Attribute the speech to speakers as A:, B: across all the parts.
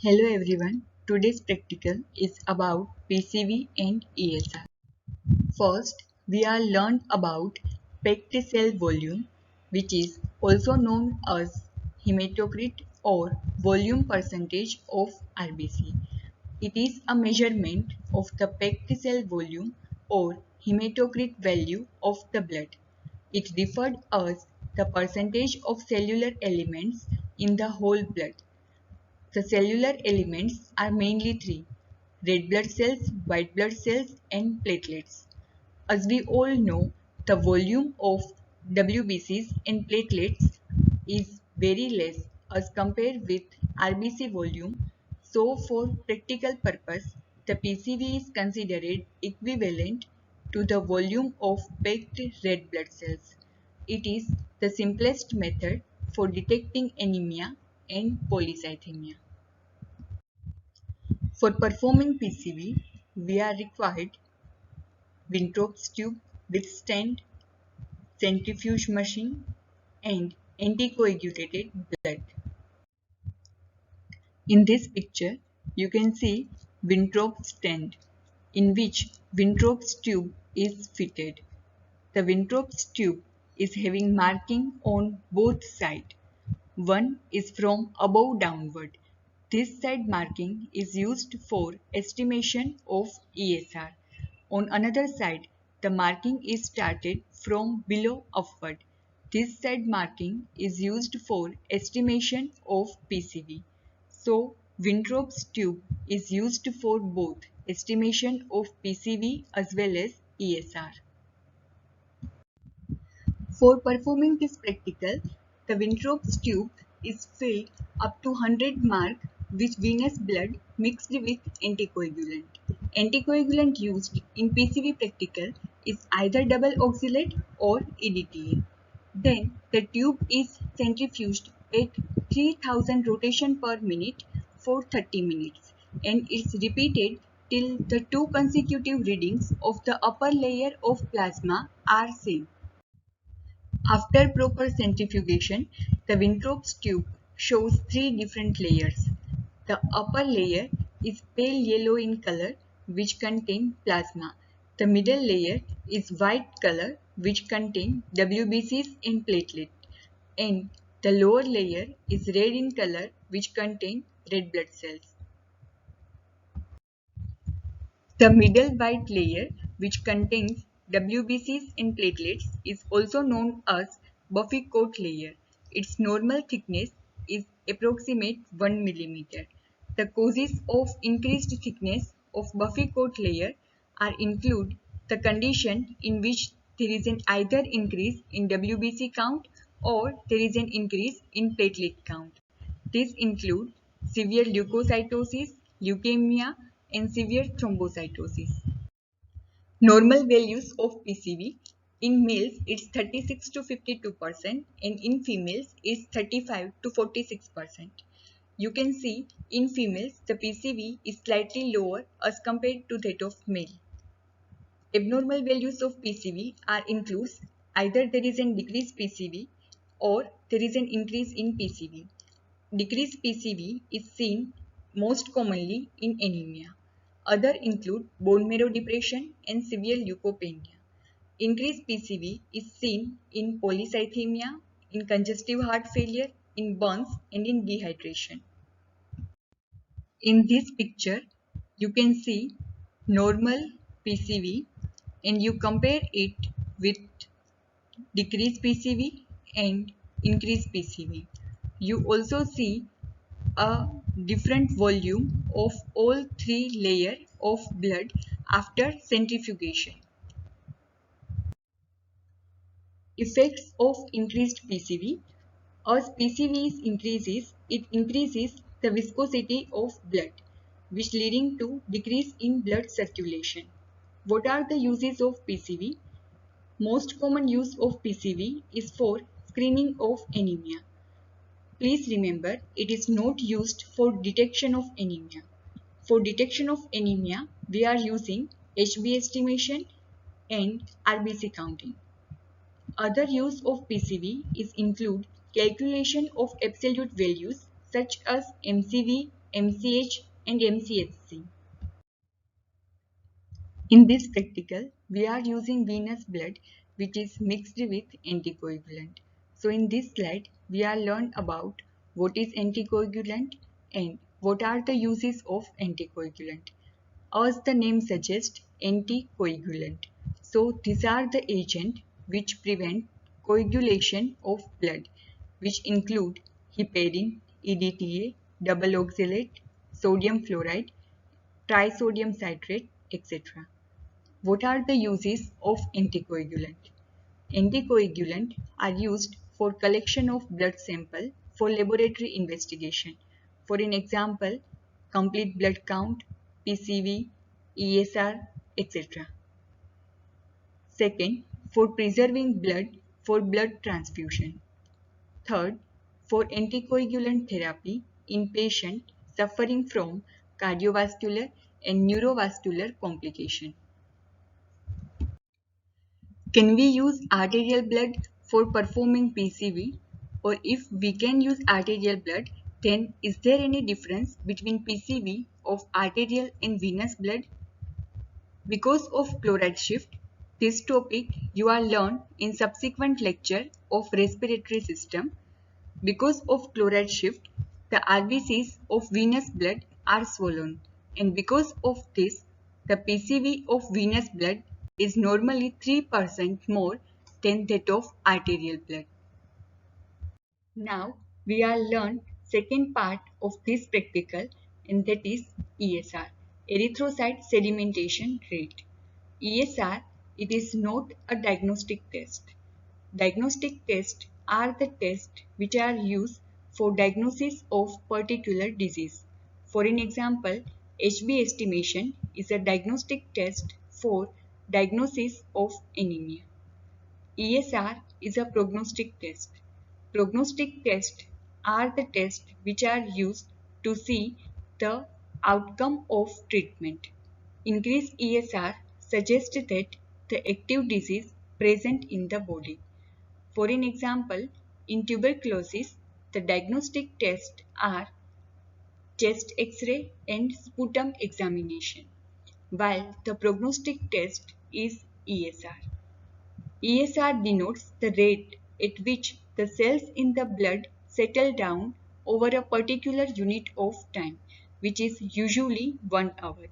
A: Hello everyone, today's practical is about PCV and ESR. First, we are learned about packed cell volume, which is also known as hematocrit or volume percentage of RBC. It is a measurement of the packed cell volume or hematocrit value of the blood. It referred as the percentage of cellular elements in the whole blood. The cellular elements are mainly three: red blood cells, white blood cells, and platelets. As we all know, the volume of WBCs and platelets is very less as compared with RBC volume. So for practical purpose, the PCV is considered equivalent to the volume of packed red blood cells. It is the simplest method for detecting anemia and polycythemia. For performing PCV, we are required Winthrop's tube with stent, centrifuge machine, and anticoagulated blood. In this picture, you can see Winthrop's stent, in which Winthrop's tube is fitted. The Winthrop's tube is having marking on both sides. One is from above downward. This side marking is used for estimation of ESR. On another side, the marking is started from below upward. This side marking is used for estimation of PCV. So, Winthrop's tube is used for both estimation of PCV as well as ESR. For performing this practical, the Winthrop's tube is filled up to 100 mark with venous blood mixed with anticoagulant. Anticoagulant used in PCV practical is either double oxalate or EDTA. Then the tube is centrifuged at 3000 rotation per minute for 30 minutes and it's repeated till the two consecutive readings of the upper layer of plasma are seen. After proper centrifugation, the Winthrop's tube shows three different layers. The upper layer is pale yellow in color, which contain plasma. The middle layer is white color, which contain WBCs and platelet. And the lower layer is red in color, which contain red blood cells. The middle white layer, which contains WBCs and platelets, is also known as buffy coat layer. Its normal thickness is approximate 1 mm. The causes of increased thickness of buffy coat layer are include the condition in which there is an either increase in WBC count or there is an increase in platelet count. These include severe leukocytosis, leukemia, and severe thrombocytosis. Normal values of PCV in males it's 36 to 52% and in females is 35 to 46%. You can see in females the PCV is slightly lower as compared to that of male. Abnormal values of PCV are includes either there is an decreased PCV or there is an increase in PCV. Decreased PCV is seen most commonly in anemia. Other include bone marrow depression and severe leukopenia. Increased PCV is seen in polycythemia, in congestive heart failure, in burns and in dehydration. In this picture, you can see normal PCV and you compare it with decreased PCV and increased PCV. You also see a different volume of all three layers of blood after centrifugation. Effects of increased PCV. As PCV increases, it increases the viscosity of blood, which leading to decrease in blood circulation. What are the uses of PCV? Most common use of PCV is for screening of anemia. Please remember, it is not used for detection of anemia. For detection of anemia, we are using HB estimation and RBC counting. Other use of PCV is include calculation of absolute values such as MCV, MCH and MCHC. In this practical, we are using venous blood which is mixed with anticoagulant. So in this slide, we are learn about what is anticoagulant and what are the uses of anticoagulant. As the name suggests, anticoagulant. So these are the agents which prevent coagulation of blood, which include heparin, EDTA, double oxalate, sodium fluoride, trisodium citrate, etc. What are the uses of anticoagulant? Anticoagulant are used for collection of blood sample for laboratory investigation. For an example, complete blood count, PCV, ESR, etc. Second, for preserving blood for blood transfusion. Third, for anticoagulant therapy in patients suffering from cardiovascular and neurovascular complication. Can we use arterial blood for performing PCV? Or if we can use arterial blood, then is there any difference between PCV of arterial and venous blood? Because of chloride shift, this topic you are learn in subsequent lecture of respiratory system. Because of chloride shift, the RBCs of venous blood are swollen, and because of this, the PCV of venous blood is normally 3% more than that of arterial blood. Now we are learn second part of this practical, and that is ESR, erythrocyte sedimentation rate. ESR, it is not a diagnostic test. Diagnostic tests are the tests which are used for diagnosis of particular disease. For an example, HB estimation is a diagnostic test for diagnosis of anemia. ESR is a prognostic test. Prognostic tests are the tests which are used to see the outcome of treatment. Increased ESR suggests that the active disease present in the body. For an example, in tuberculosis, the diagnostic tests are chest X-ray and sputum examination, while the prognostic test is ESR. ESR denotes the rate at which the cells in the blood settle down over a particular unit of time, which is usually 1 hour.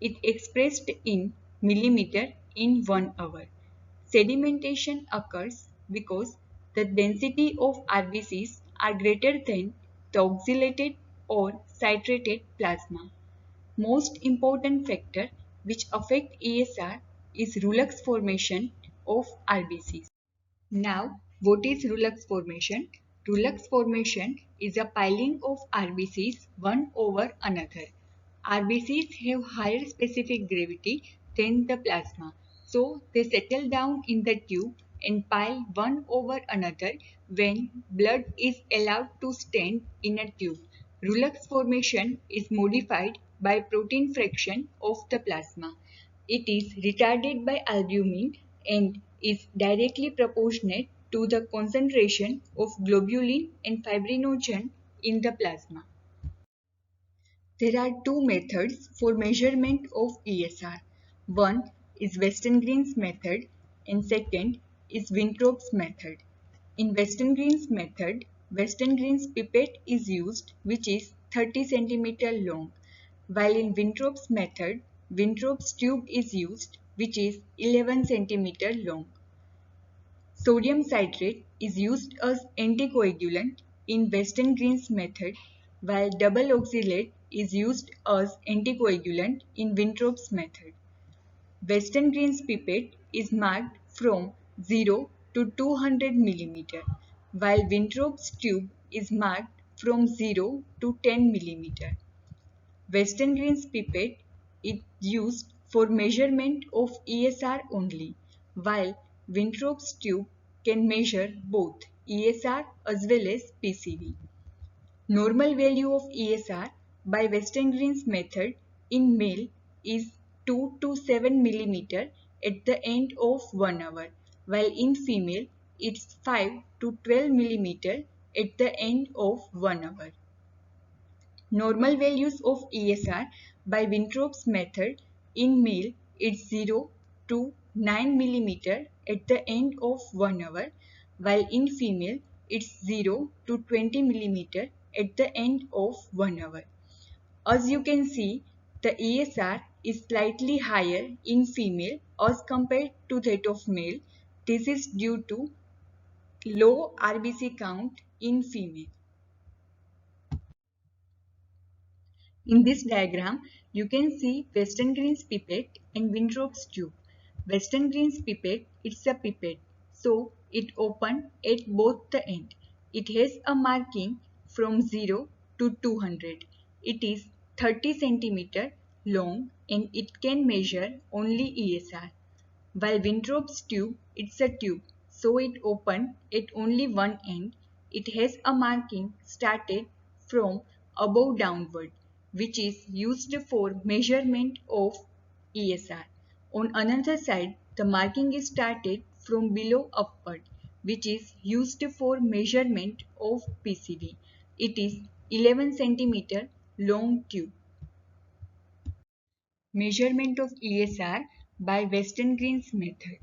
A: It expressed in millimeter in 1 hour. Sedimentation occurs because the density of RBCs are greater than the oxalated or citrated plasma. Most important factor which affect ESR is Rulux formation of RBCs. Now, what is Rulux formation? Rulux formation is a piling of RBCs one over another. RBCs have higher specific gravity than the plasma, so they settle down in the tube and pile one over another when blood is allowed to stand in a tube. Rulux formation is modified by protein fraction of the plasma. It is retarded by albumin and is directly proportionate to the concentration of globulin and fibrinogen in the plasma. There are two methods for measurement of ESR. One is Weston Green's method and second is Winthrop's method. In Weston Green's method, Weston Green's pipette is used which is 30 cm long, while in Winthrop's method, Winthrop's tube is used which is 11 cm long. Sodium citrate is used as anticoagulant in Weston Green's method, while double oxalate is used as anticoagulant in Winthrop's method. Weston Green's pipette is marked from 0 to 200 mm, while Winthrop's tube is marked from 0 to 10 mm. Weston Green's pipette is used for measurement of ESR only, while Winthrop's tube can measure both ESR as well as PCV. Normal value of ESR by Weston Green's method in male is 2 to 7 mm at the end of 1 hour, while in female it's 5 to 12 mm at the end of 1 hour. Normal values of ESR by Winthrop's method in male is 0 to 9 mm at the end of 1 hour, while in female it's 0 to 20 mm at the end of 1 hour. As you can see, the ESR is slightly higher in female as compared to that of male. This is due to low RBC count in female. In this diagram, you can see Weston Green's pipette and Winthrop's tube. Weston Green's pipette, it's a pipette, so it open at both the end. It has a marking from 0 to 200. It is 30 cm long and it can measure only ESR. While Winthrop's tube, it's a tube, so it open at only one end. It has a marking started from above downward, which is used for measurement of ESR. On another side, the marking is started from below upward, which is used for measurement of PCV. It is 11 cm long tube. Measurement of ESR by Weston Green's method.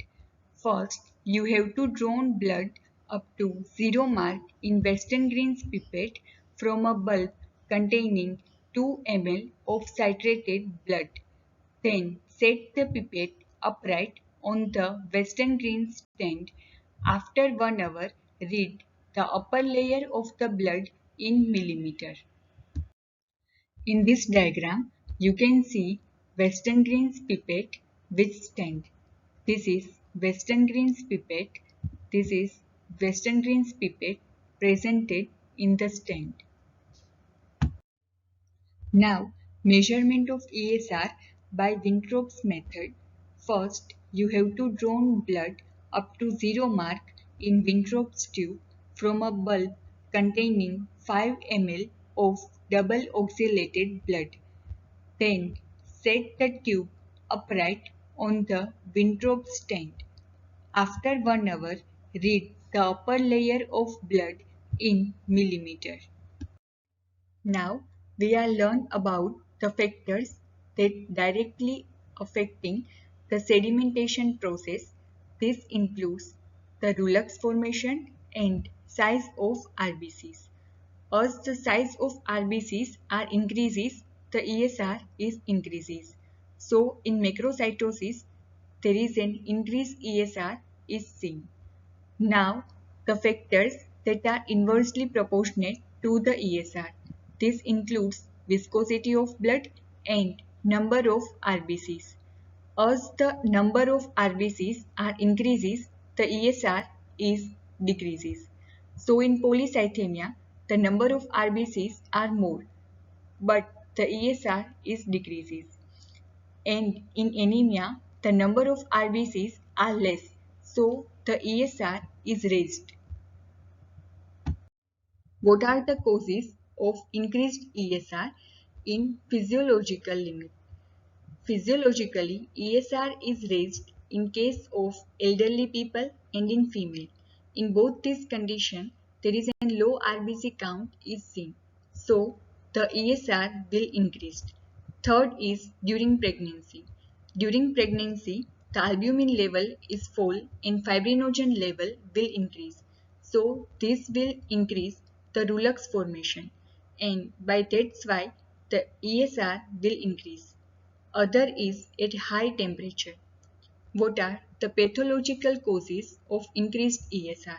A: First, you have to draw blood up to 0 mark in Weston Green's pipette from a bulb containing 2 ml of citrated blood. Then set the pipette upright on the Weston Green stand. After 1 hour, read the upper layer of the blood in millimeter. In this diagram, you can see Weston Green's pipette with stand. This is Weston Green's pipette. This is Weston Green's pipette presented in the stand. Now, measurement of ESR by Winthrop's method. First, you have to draw blood up to 0 mark in Winthrop's tube from a bulb containing 5 ml of double oxygenated blood. Then, set the tube upright on the Winthrop stand. After 1 hour, read the upper layer of blood in millimeter. Now we are learn about the factors that directly affecting the sedimentation process. This includes the Rulux formation and size of RBCs. As the size of RBCs are increases, the ESR is increases. So in macrocytosis, there is an increased ESR is seen. Now, the factors that are inversely proportionate to the ESR. This includes viscosity of blood and number of RBCs. As the number of RBCs are increases, the ESR is decreases. So in polycythemia, the number of RBCs are more, but the ESR is decreases. And in anemia, the number of RBCs are less, so the ESR is raised. What are the causes of increased ESR in physiological limit? Physiologically, ESR is raised in case of elderly people and in female. In both these conditions, there is a low RBC count is seen. So, the ESR will increase. Third is during pregnancy. During pregnancy, the albumin level is full and fibrinogen level will increase. So, this will increase the Rulux formation and by that's why the ESR will increase. Other is at high temperature. What are the pathological causes of increased ESR?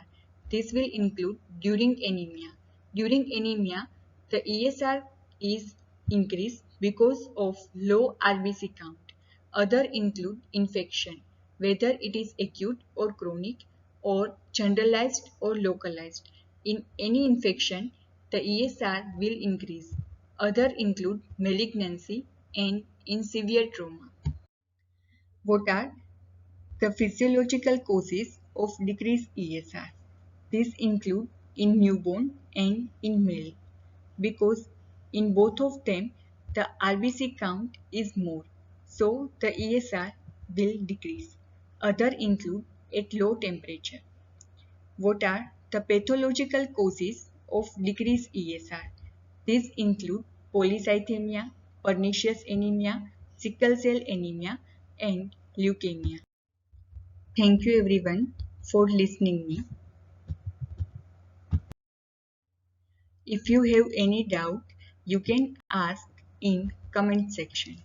A: This will include during anemia. During anemia, the ESR is increased because of low RBC count. Other include infection, whether it is acute or chronic or generalized or localized. In any infection, the ESR will increase. Other include malignancy and in severe trauma. What are the physiological causes of decreased ESR? These include in newborn and in male because in both of them the RBC count is more, so the ESR will decrease. Other include at low temperature. What are the pathological causes of decreased ESR? These include polycythemia, pernicious anemia, sickle cell anemia, and leukemia. Thank you everyone for listening me. If you have any doubt, you can ask in comment section.